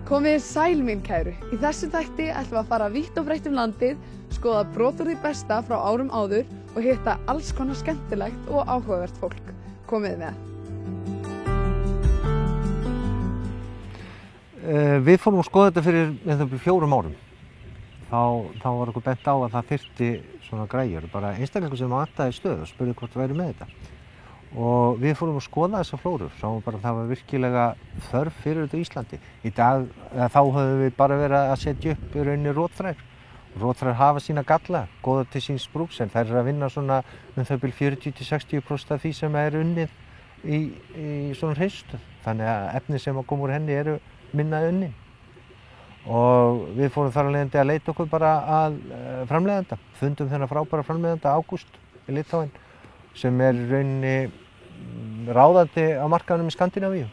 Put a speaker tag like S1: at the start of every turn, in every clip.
S1: Komið sæl mín kæru. Í þessu þætti ætlum við að fara vítt og breitt landið, skoða brot úr því besta frá árum áður og hitta alls konar skemmtilegt og áhugavert fólk. Komið með.
S2: Við fórum að skoða þetta fyrir 4 árum. Þá var okkur bent á að það þyrfti svona græjur, bara einstaklingur sem vantaði stöð og spurði hvort væri með þetta. Og við fórum að skoða þessar flórur, sáum bara að það var virkilega þörf fyrir þetta í Íslandi. Í dag, þá höfum við bara verið að setja upp í rauninni rótþrær. Rótþrær hafa sína galla, góða til síns brúks, en þær eru að vinna svona þau bil 40–60% af því sem er unnið í svona hreinslustöð. Þannig að efni sem að koma úr henni eru minna unnin. Og við fórum þar af leiðandi að leita okkur bara að framleiðanda. Fundum þennan frábæra framleiðanda Ágúst í Litháen, sem er í rauninni ráðandi á markaðnum í Skandinavíu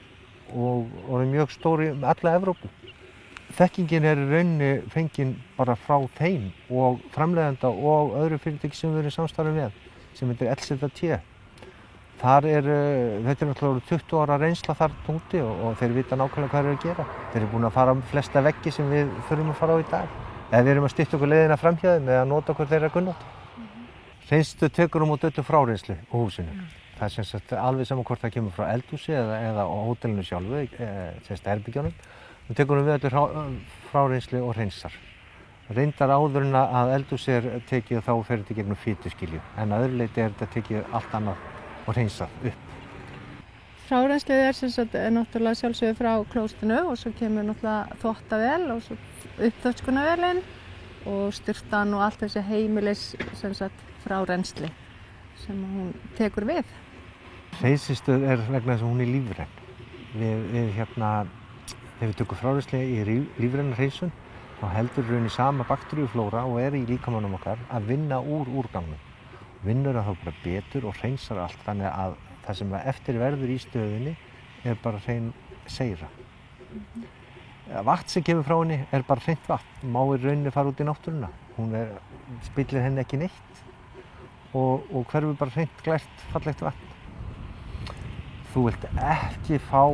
S2: og er mjög stór í alla Evrópu. Þekkingin er í rauninni fengin bara frá þeim og framleiðanda og öðru fyrirtæki sem við erum í samstarfi með, sem heitir LZT. Þetta er náttúrulega 20 ára reynsla þar úti og þeir vita nákvæmlega hvað þeir eru að gera. Þeir eru búin að fara flesta veggi sem við þurfum að fara á í dag. Eða við erum að stytta okkur leiðina framhjá þeim eða nota okkur þeirra kunnáttu. Hreinslustöð tekur út öllu fráreynslu á húsinu. Það er sem sagt alveg saman hvort það kemur frá eldhúsi eða á hótelinu sjálfu, sem sagt herbyggjunum. Við tekur við öllu fráreynslu og hreinsar. Reyndar áður en að eldhúsi er tekið þá fer þetta gegnum fituskilju, en að öðru leyti er þetta tekið allt annað og hreinsað upp.
S3: Fráreynslu er sem sagt náttúrulega sjálfsögðu frá klóstinu og svo kemur náttúrulega þvottavél og svo uppþöskunarvélin og sturtan og allt þessi heimilis sem sagt frárensli sem hún tekur við.
S2: Hreinslustöð er vegna þess að hún er lífræn. Þegar við tökum frárensli í lífræna hreinsun, þá heldur rauninni sama bakteríuflóra og er í líkamanum okkar að vinna úr úrgangnum. Vinnur það þá bara betur og hreinsar allt, þannig að það sem eftir verður í stöðinni er bara hrein seyra. Vatn sem kemur frá henni er bara hreint vatn, má í rauninni fara út í náttúruna. Hún spillir henni ekki neitt og hverfur bara hreint glært fallegt vatn. Þú vilt ekki fá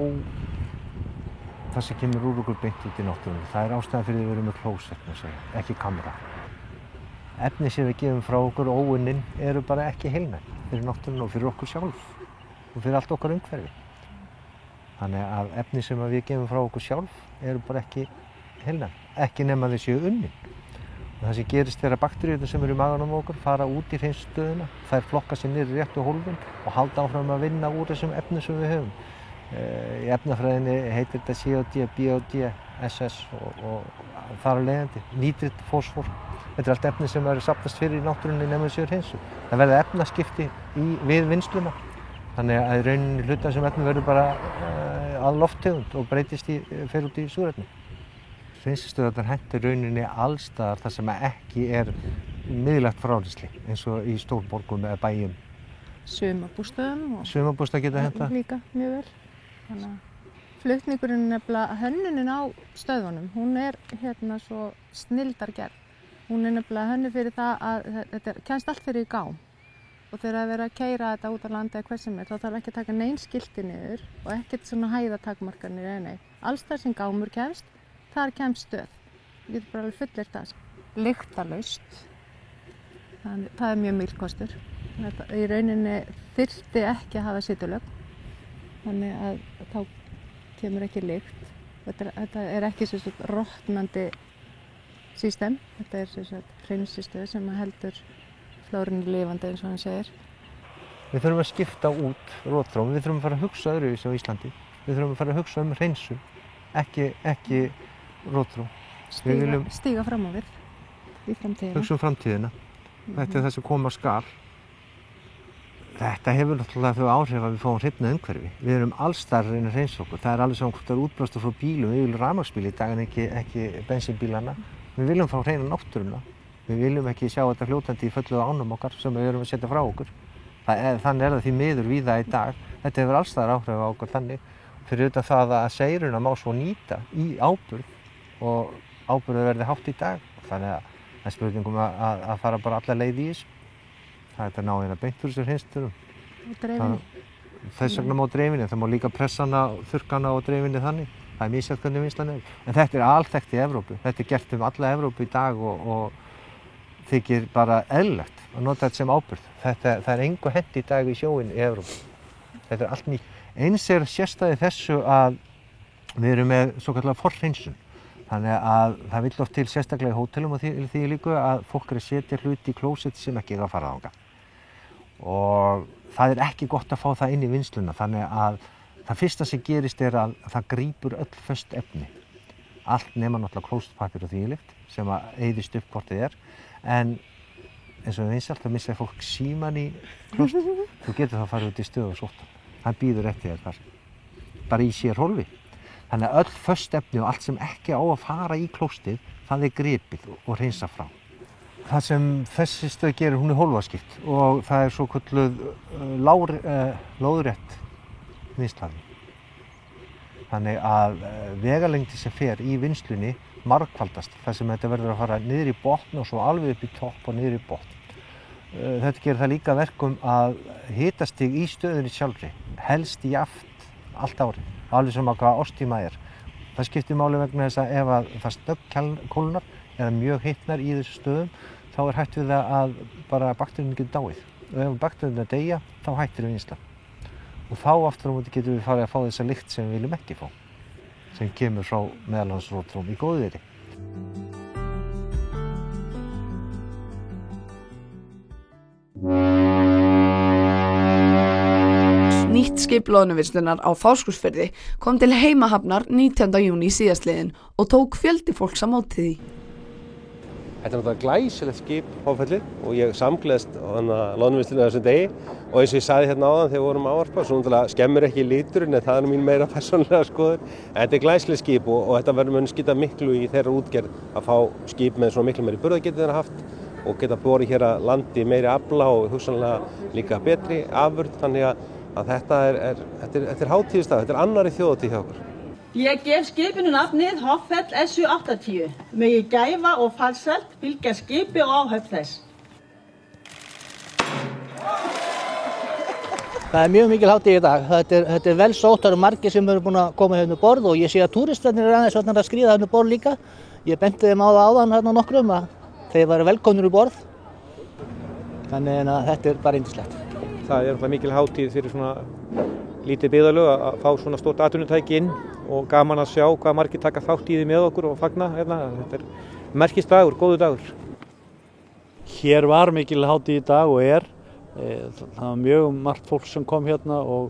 S2: það sem kemur úr okkur beint út í náttúruna. Það er ástæðan fyrir að við erum með klósett, ekki kamra. Efni sem við gefum frá okkur óunnin eru bara ekki heilnæm fyrir náttúruna og fyrir okkur sjálf og fyrir allt okkar umhverfi. Þannig að efni sem við gefum frá okkur sjálf eru bara ekki heilnæm, ekki nema þau séu unnin. Og það sem gerist er að bakteríurnar sem eru í maganum á okkur fara út í hreinslustöðina, þær flokka sér niður í réttu hólfin og halda áfram að vinna úr þessum efnum sem við höfum. Í efnafræðinni heitir þetta COD, BOD, SS og þar af leiðandi, nítrit, fósfor. Þetta er allt efni sem eru safnast fyrir í náttúrunni nema þau séu hreinsuð. Það verða efnaskipti við vinnsluna. Þannig að í rauninni hluta sem efni verður bara að lofttegund og breytist fer út í súrefni. Hreinslustöðvarnar henta í rauninni alls staðar þar sem ekki er miðlægt fráreynsli, eins og í stórborgum eða bæjum.
S3: Sumarbústöðum og
S2: Sumarbústað geta hentað.
S3: Líka mjög vel. Þannig að flutningurinn nefnilega, hönnunin á stöðvunum, hún er svo snilldargerð. Hún er nefnilega hönnuð fyrir það að þetta kemst allt fyrir í gám. Og þegar það er að keyra þetta út á landi eða hvað sem er, þá þarf ekki að taka nein skilti niður og ekkert svona hæðatakmarkanir eða nei. Alls þar sem gámur kemst, þar kemst stöð. Við getum bara alveg fullyrt það. Lyktarlaust. Það er mjög mikill kostur. Í rauninni þyrfti ekki að hafa situlögn. Þannig að þá kemur ekki lykt. Þetta er ekki svo rotnandi system. Þetta er svo hreinslustöð sem heldur flórunni lifandi eins og hann segir.
S2: Við þurfum að skipta út rótþróm, við þurfum að fara að hugsa öðruvísi á Íslandi. Við þurfum að fara að hugsa hreinsun, ekki rótþróm.
S3: Stíga fram á við í framtíðina.
S2: Hugsa framtíðina. Þetta er það sem koma skal. Þetta hefur náttúrulega þau áhrif að við fáum hreinna umhverfi. Við erum alls staðar að reyna að hreinsa okkur. Það er alveg saman hvort það er útblástur frá bílum. Við viljum rafmagnsbíla í dag en ekki bensínbílana. Við viljum fá hreina náttúruna. Við viljum ekki sjá þetta fljótandi í fölluðu ánum okkar sem við erum að setja frá okkur. Þannig er það því miður víða í dag. Þetta hefur alls staðar áhrif á okkur þannig. Fyrir utan það að seyruna má svo nýta í áburð og áburður verði hátt í dag. Þannig að það er spurningum að fara bara alla leið í þessu. Það er að ná beint úr þessu hreinslustöðvum.
S3: Og dreifinni.
S2: þess vegna má dreifinni, það má líka pressa hana, þurrka hana og dreifinni þannig. Það er misjafnt hvernig vinnslan er. En þetta er alþekkt í Evrópu. Þetta er gert alla Evrópu í dag og þykir bara eðlilegt að nota þetta sem áburð. Það er engu hent í dag í sjóinn í Evrópu. Þetta er allt nýtt. Eins er sérstæði þessu að við erum með svokallega forhreinsun. Þannig að það vill oft til sérstaklega í hótelum og því líka að fólk er að setja hluti í klósett sem ekki eiga að fara þangað. Og það er ekki gott að fá það inn í vinnsluna, þannig að það fyrsta sem gerist er að það grípur öll föst efni. Allt nema náttúrulega klósettpappír og þvílíkt sem að eyðist upp hvort þið er. En eins og vinsælt, þá missar fólk síman í klósett. Þú getur þá að fara út í stöðu og sóta. Það býður eftir þér þar. Bara í sér hólfi. Þannig að öll föst efni og allt sem ekki á að fara í klóstið, það er gripið og hreinsað frá. Það sem þessi stöð gerir, hún er hólfaskipt og það er svokölluð lóðrétt vinnslan. Þannig að vegalengdin sem fer í vinnslunni margfaldast, þar sem þetta verður að fara niður í botn og svo alveg upp í topp og niður í botn. Þetta gerir það líka verkum að hitastig í stöðunni sjálfri helst jafnt allt árið, alveg sem að hvað árstíma er. Það skiptir máli vegna þess að ef að það snöggkólnar eða mjög hitnar í þessu stöðum, þá er hætt við það að bara bakteríun getur dáið. Og ef bakteríun deyja, þá hættir vinnslan. Og þá aftur á móti getum við farið að fá þessa lykt sem við viljum ekki fá, sem kemur frá meðallandsrótróm í góðviðri.
S1: Nýtt skip loðnuvinnslunar á Fáskrúðsfirði kom til heimahafnar 19. júní síðastliðinn og tók fjöldi fólks á móti því.
S4: Þetta er náttúrulega glæsilegt skip Háfellið og ég samgleðst loðnuvinnslunni þessum degi og eins og ég sagði hérna áðan þegar við vorum ávarpa, svo náttúrulega skemmir ekki liturinn en það er mín meira persónulega skoðun. En þetta er glæsilegt skip og þetta verður mun skipta miklu í þeirra útgerð að fá skip með svona miklu meiri burðargetu þeirra haft og geta borið hér að landi meiri afla og hugsanlega líka betri afurð, þannig að þetta er hátíðisdag, þetta er annarri þjóðhátíð hjá okkur.
S5: Ég gef skipinu nafnið Hoffell SU80. Megi gæfa og farsæld fylgja skipi og áhöfn þess.
S6: Það er mjög mikil hátíð í dag. Þetta er vel sótt, það eru margir sem eru búin að koma hérna um borð og ég sé að túristarnir eru aðeins að skríða hérna um borð líka. Ég benti þeim á það áðan hérna nokkrum að þeir væru velkomnir um borð. Þannig að þetta er bara yndislegt.
S7: Það er mikil hátíð fyrir svona lítið byggðarlög að fá svona stórt atvinnutæki inn og gaman að sjá hvað margir taka þátt í því með okkur og fagna hérna. Þetta er merkisdagur, góður dagur.
S8: Hér var mikil hátíð í dag og er. Það var mjög margt fólk sem kom hérna og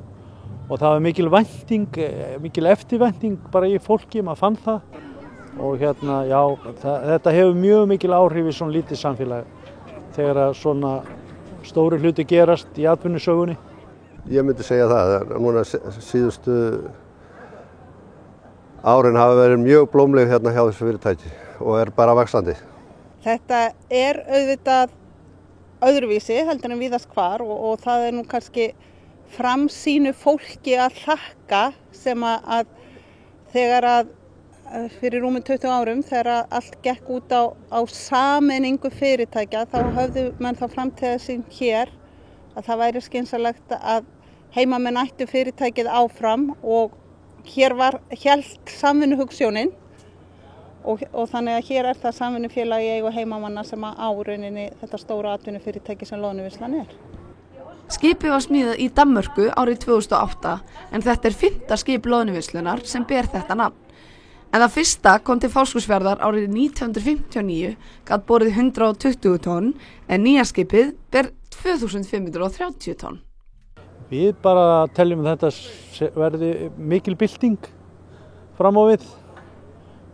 S8: það var mikil vænting, mikil eftirvænting bara í fólki, maður fann það. Og hérna, já, þetta hefur mjög mikil áhrif í svona lítið samfélag þegar að svona stóri hluti gerast í atvinnusögunni.
S9: Ég myndi segja það, núna síðustu árin hafa verið mjög blómleg hérna hjá þessu fyrirtæki og er bara vaxandi.
S10: Þetta er auðvitað öðruvísi heldur en víðast hvar og það er nú kannski framsýnu fólki að þakka sem að þegar að fyrir rúmum 20 árum þegar allt gekk út á sameiningu fyrirtækja þá höfðu menn þá framtíðarsýn hér að það væri skynsamlegt að heimamenn ættu fyrirtækið áfram og hér hélt samvinnuhugsjónin og þannig að hér er það samvinnufélag í eigu heimamanna sem á rauninni þetta stóra atvinnufyrirtæki sem loðnuvinnslan er.
S1: Skipið var smíðað í Danmörku árið 2008 en þetta er 5. skip loðnuvinslunar sem ber þetta nafn. En það fyrsta kom til Fáskrúðsfjarðar árið 1959, gat borið 120 tonn en nýja skipið ber 2530 tonn.
S8: Við bara teljum að þetta verði mikil bylting fram á við.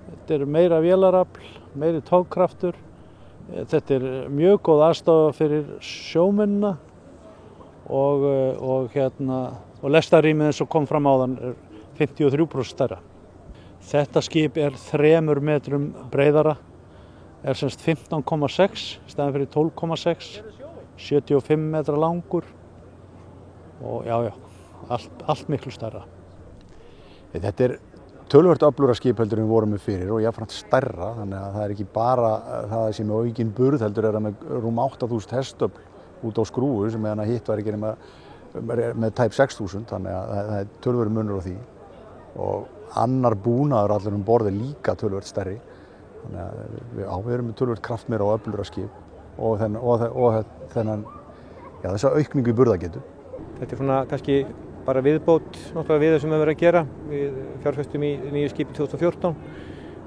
S8: Þetta er meira vélarafl, meiri togkraftur. Þetta er mjög góð aðstaða fyrir sjómennina og lestarrýmið eins og kom fram áðan er 53% stærra. Þetta skip er 3 metrum breiðara, er semst 15,6 staðan fyrir 12,6, 75 metra langur og allt miklu stærra.
S11: Þetta er töluvert öflugra skip heldur en við vorum með fyrir og jafnframt stærra, þannig að það er ekki bara það sem er aukinn burð heldur er það með rúm 8000 hestöfl út á skrúfu sem meðan að hitt var ekki nema með tæp 6.000, þannig að það er töluvert munur á því og annar búnaður allir borð er líka töluvert stærri, þannig að við erum með töluvert kraftmeira og öflugra skip og þennan þessa aukningu í burðargetu.
S7: Þetta er svona kannski bara viðbót náttúrulega við það sem við verðum að gera. Við fjárfestum í nýju skipi 2014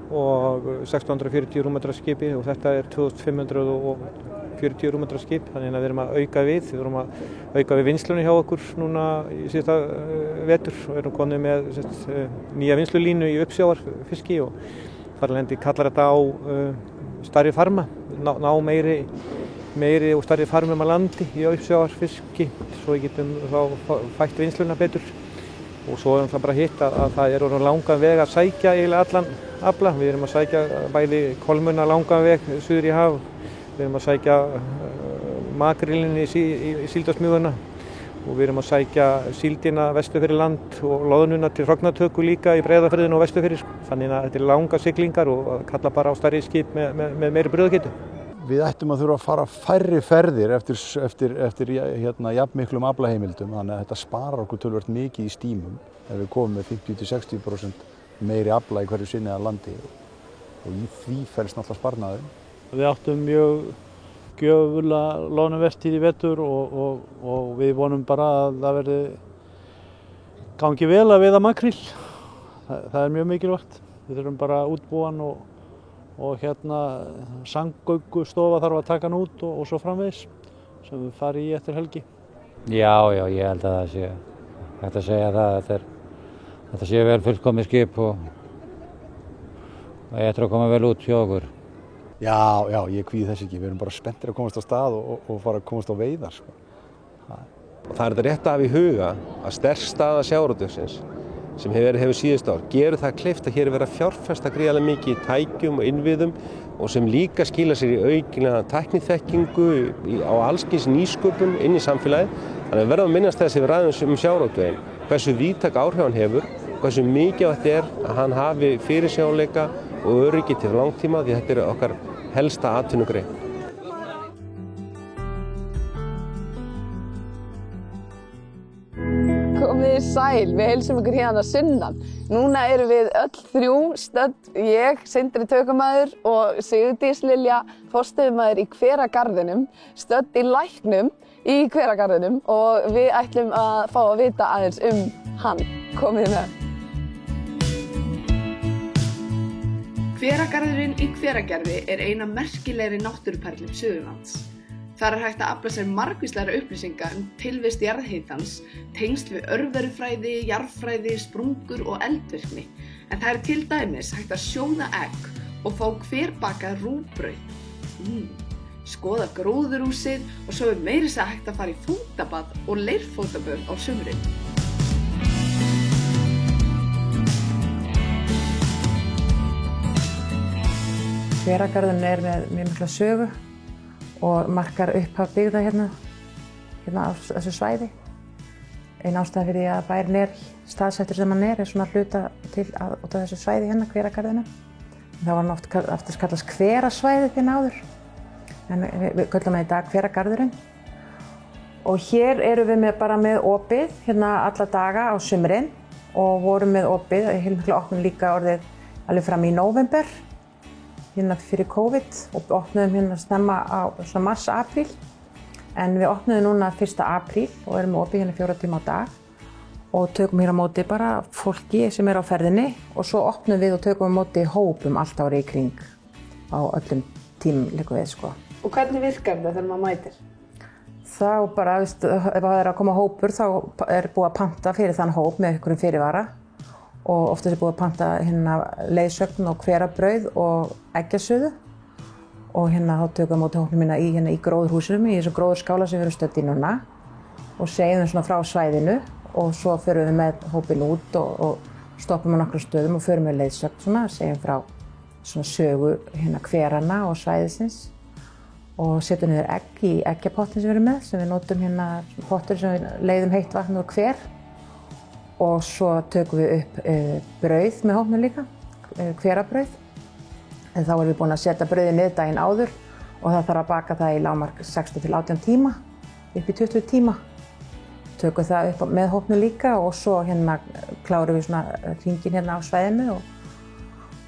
S7: og 1640 rúmmetra skipi og þetta er 2540 rúmmetra skip, þannig að við erum að auka við. Við erum að auka við vinnslunni hjá okkur núna í síðasta vetur og erum konið með nýja vinnslulínu í uppsjávarfiski og þar lendi kallar þetta á stærri farma, ná meiri og stærri farmum að landi í uppsjávarfiski svo við getum þá fætt vinnsluna betur og svo er það bara hitt að það er orðinn langan veg að sækja eiginlega allan afla. Við erum að sækja bæði kolmunna langan veg suður í haf, við erum að sækja makrílinn í síldarsmjúðuna og við erum að sækja síldina vestur fyrir land og loðnuna til hrognatöku líka í Breiðafirðinu og vestur fyrir. Þannig að þetta er langa siglingar og kalla bara á stærri skip með meiri burðargetu.
S11: Við ættum að þurfa að fara færri ferðir eftir jafnmiklum aflaheimildum, þannig að þetta sparar okkur töluvert mikið í stímum ef við komum með 50–60% meiri afla í hverju sinni að landi og í því felst náttúrulega sparnaðurinn.
S8: Við áttum mjög gjöfula loðnuvertíð í vetur og við vonum bara að það verði gangi vel að veiða makríl. Það er mjög mikilvægt. Við þurfum bara útbúan og samgöngustofa þarf að taka hann út og svo framvegis sem við fari í eftir helgi.
S12: Já, ég held að það sé hægt að segja það. Þetta sé vel fullkomið skip og ég ætla að koma vel út hjá okkur.
S11: Já, ég kvíði þess ekki. Við erum bara spenntir að komast á stað og fara að komast á veiðar. Sko.
S4: Og það er þetta rétt að hafa í huga að sterk staða sjávarútvegsins sem hefur síðustu ár, gerur það kleift að hér er verið að fjárfesta gríðarlega mikið í tækjum og innviðum og sem líka skila sér í aukinlega tækniþekkingu á allskyns nýsköpun inn í samfélagið. Þannig að við verðum að minnast þess að við ræðum sjávarútveginn, hversu víðtæk áhrif hann hefur, hversu mikilvægt er að hann hafi fyrirsjáanleika og öryggi til langtíma því þetta er okkar helsta atvinnugrein.
S1: Komið þið sæl, við heilsum ykkur hérna sunnan. Núna erum við öll þrjú stödd, ég, Sindri Tökumaður og Sigurdís Lilja, forstöðumaður í Hveragarðinum, stödd í Læknum í Hveragarðinum og við ætlum að fá að vita aðeins hann. Komið með. Hveragarðurinn í Hveragerði er eina merkilegri náttúruperlum Suðurlands. Þar er hægt að afla sér margvíslegra upplýsinga tilvist jarðhitans, tengsl við örverufræði, jarðfræði, sprungur og eldvirkni. En það er til dæmis hægt að sjóða egg og fá hverbakað rúgbrauð. Skoða gróðurhúsið og svo er meira þess að hægt að fara í fótabað og leirfótaböð á sumrin.
S13: Hveragarðurinn er með mjög mikla sögu og markar upphaf byggða hérna á þessu svæði. Ein ástæða fyrir því að bærinn er staðsettur sem hann er svona hluta til út af þessu svæði hérna, Hveragarðinu. Það var hann oft kallast hverasvæðið hérna áður, en við köllum það í dag Hveragarðurinn. Og hér erum við bara með opið hérna alla daga á sumrin og vorum með opið, heilmikla opnum líka orðið alveg fram í nóvember. Hérna fyrir COVID og opnuðum hérna snemma á mars-apríl en við opnuðum núna 1. apríl og erum opið hérna 4 tíma á dag og tökum hér á móti bara fólki sem er á ferðinni og svo opnum við og tökum á móti hópum allt árið í kring á öllum tímum líka við sko.
S1: Og hvernig virkar þetta þegar maður mætir?
S13: Þá bara, ef það er að koma hópur þá er búið að panta fyrir þann hóp með einhverjum fyrirvara. Og oftast er búið að panta hérna leiðsögn og hverabrauð og eggjasuðu og hérna þá tökum við móti hópnum mína í gróðurhúsunum, í þessu gróðurskála sem við erum stödd í núna og segjum þeim svona frá svæðinu og svo förum við með hópinn út og stoppum á nokkrum stöðum og förum með leiðsögn svona, segjum frá svona sögu hérna hveranna og svæðisins og setjum niður egg í eggjapottin sem við erum með, sem við notum hérna pottur sem við leiðum heitt vatn úr hver. Og svo tökum við upp brauð með hópnum líka, hverabrauð. En þá erum við búin að setja brauðið niður daginn áður og það þarf að baka það í lágmark 60–18 tíma, upp í 20 tíma. tökum það upp með hópnum líka og svo hérna klárum við svona hringinn hérna á svæðinu og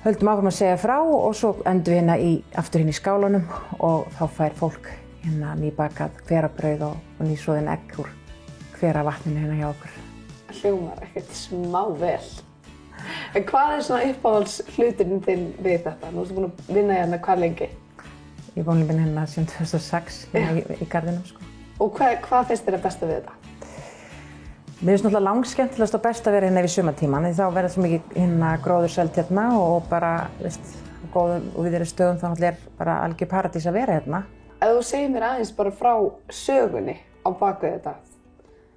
S13: höldum áfram að segja frá og svo endum við hérna aftur hérna í skálunum og þá fær fólk hérna nýbakað hverabrauð og nýsoðin egg úr hveravatninu hérna hjá okkur.
S1: Hljómar ekkert smá vel. En hvað svona uppáhalds hluturinn þinn við þetta? Nú ertu búin að vinna hérna hvað lengi?
S13: Ég er búin að vinna hérna síðan 2006 hérna í garðinum sko.
S1: Og hvað finnst þér best að við þetta?
S13: Mér finnst náttúrulega langskemmtilegast og best að vera hérna yfir sumartíman því þá verður svo mikið hérna gróðursæld hérna og bara, veist, góðum og við erum stöðum þá náttúrulega bara algjör paradís að vera hérna.
S1: Ef þú segir mér aðeins bara frá sögunni á bakvið þetta.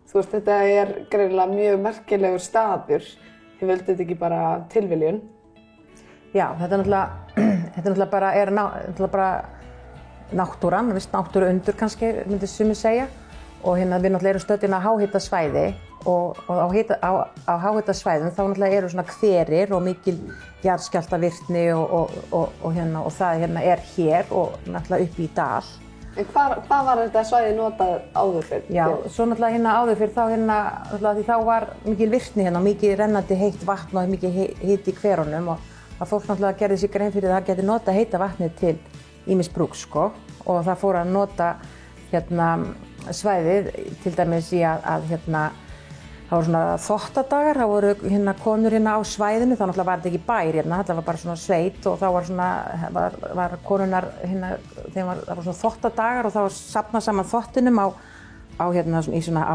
S1: Þú veist, þetta greinilega mjög merkilegur staður. Þið völdu þetta ekki bara tilviljun?
S13: Já, þetta náttúrulega bara náttúran, vist náttúruundur kannski, myndi sumir segja. Og hérna við náttúrulega erum stödd á háhitasvæði og á háhitasvæðum þá náttúrulega eru svona hverir og mikil jarðskjálftavirkni og það hérna er hér og náttúrulega upp í dal.
S1: En hvað var þetta svæði notað áður fyrr?
S13: Já, svo náttúrulega hérna áður fyrr því þá var mikil virkni hérna og mikið rennandi heitt vatn og mikið hitt í hverunum og það fólk náttúrulega gerði sér grein fyrir það geti notað heita vatnið til ýmis brúks sko og það fór að nota hérna svæðið til dæmis í að hérna það voru svona þvottadagar, það voru hérna konur hérna á svæðinu, þá náttúrulega var þetta ekki bær hérna, þetta var bara svona sveit og þá var svona, var konurnar hérna, það var svona þvottadagar og þá var safnað saman þvottinum á hérna á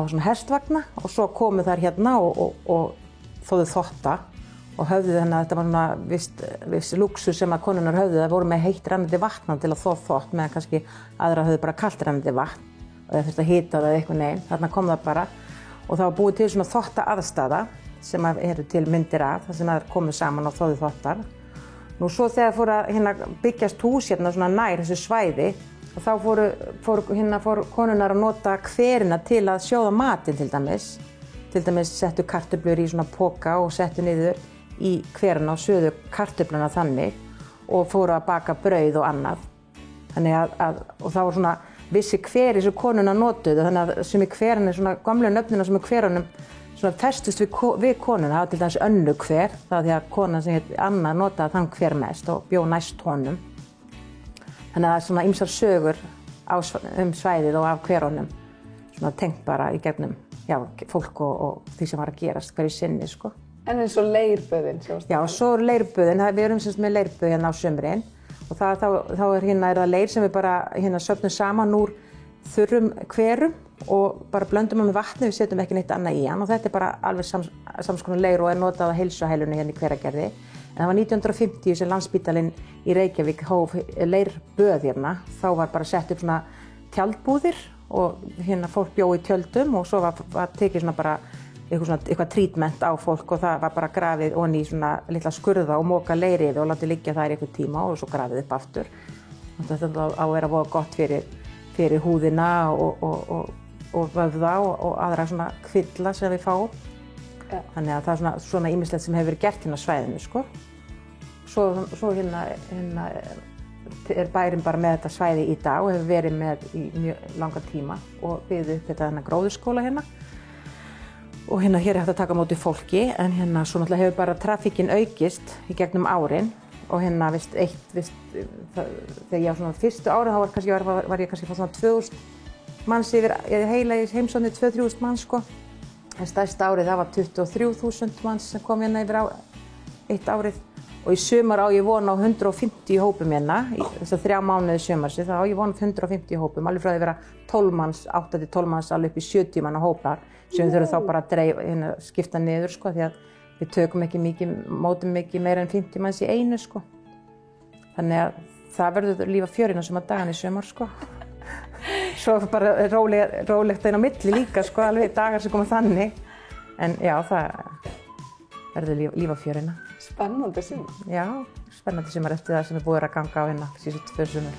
S13: svona hestvagna og svo komu þær hérna og þóðu þvotta og höfðu þannig að þetta var svona viss lúxus sem að konurnar höfðu, það voru með heitt rennandi vatn til að þvott meðan kannski aðra höfðu bara kalt rennandi vatn og það þurfti að hita það eitthvað neginn, þarna kom það bara og það var búið til svona þvotta aðstaða sem eru til myndir af, þar sem það komu saman og þóðu þvottar. Nú svo þegar fór að hérna byggjast hús hérna svona nær þessu svæði og þá fóru konurnar að nota hverina til að sjóða matinn til dæmis settu kartöflur í svona poka og settu niður í hverina og sögðu kartöfluna þannig og fóru að baka brauð og annað. Þannig og það var svona vissi hveri sem konuna notuðu, þannig að sumir hverinn svona gamlu nöfnina sem hverunum svona festust við konuna, það var til dæmis önnu hver, það var því að konan sem heit Anna notaði þann hver mest og bjó næst honum. Þannig að það er svona ýmsar sögur svæðið og af hverunum, svona tengt bara í gegnum fólk og því sem var að gerast hverju sinni sko.
S1: En eins og leirböðin?
S13: Já, svo leirböðin, við erum semst með leirböð hérna á sumrin. Og þá er það leir sem við bara söfnum saman úr þurrum hverum og bara blöndum hann með vatni, við setjum ekki neitt annað í hann og þetta er bara alveg sams konar leir og er notað á heilsuhælunni hérna í Hveragerði. En það var 1950 sem Landspítalinn í Reykjavík hóf leirböð hérna, þá var bara sett upp svona tjaldbúðir og hérna fólk bjó í tjöldum og svo var tekið svona bara eitthvað trítment á fólk og það var bara grafið onni í svona litla skurða og moka leiri yfir og látið liggja þar í einhvern tíma og svo grafið upp aftur. Þetta á að vera voða gott fyrir húðina og vöðva og aðra svona kvilla sem við fáum. Ja. Þannig að það er svona ýmislegt sem hefur verið gert hérna á svæðinu sko. Svo hérna er bærinn bara með þetta svæði í dag og hefur verið með í mjög langan tíma og byggði upp þetta gróðurskóla hérna. Og hérna hér er hægt að taka á móti fólki en hérna svo náttúrulega hefur bara trafíkin aukist í gegnum árin og hérna þegar ég á svona fyrstu árin þá var ég kannski fá svona 2000 manns yfir heila í heimsókninni 2-3.000 manns sko. En stærsta árið það var 23.000 manns sem kom hérna yfir á eitt árið og í sumar á ég von á 150 hópum hérna, þessar 3 mánuði sumarsi þá á ég von á 150 hópum, alveg frá því að vera 12 manns, 8-12 manns alveg upp í 70 manna hópar sem við þurfum þá bara að skipta niður sko því að við tökum mótum ekki meira en 50 manns í einu sko. Þannig að það verður lífa fjörina sem að dagan í sumar sko. Svo bara rólegt einn á milli líka sko, alveg dagar sem koma þannig. En já, það verður lífa fjörina.
S1: Spennandi sumar.
S13: Já, spennandi sumar eftir það sem er búið að ganga á hérna síðustu 2 sumur.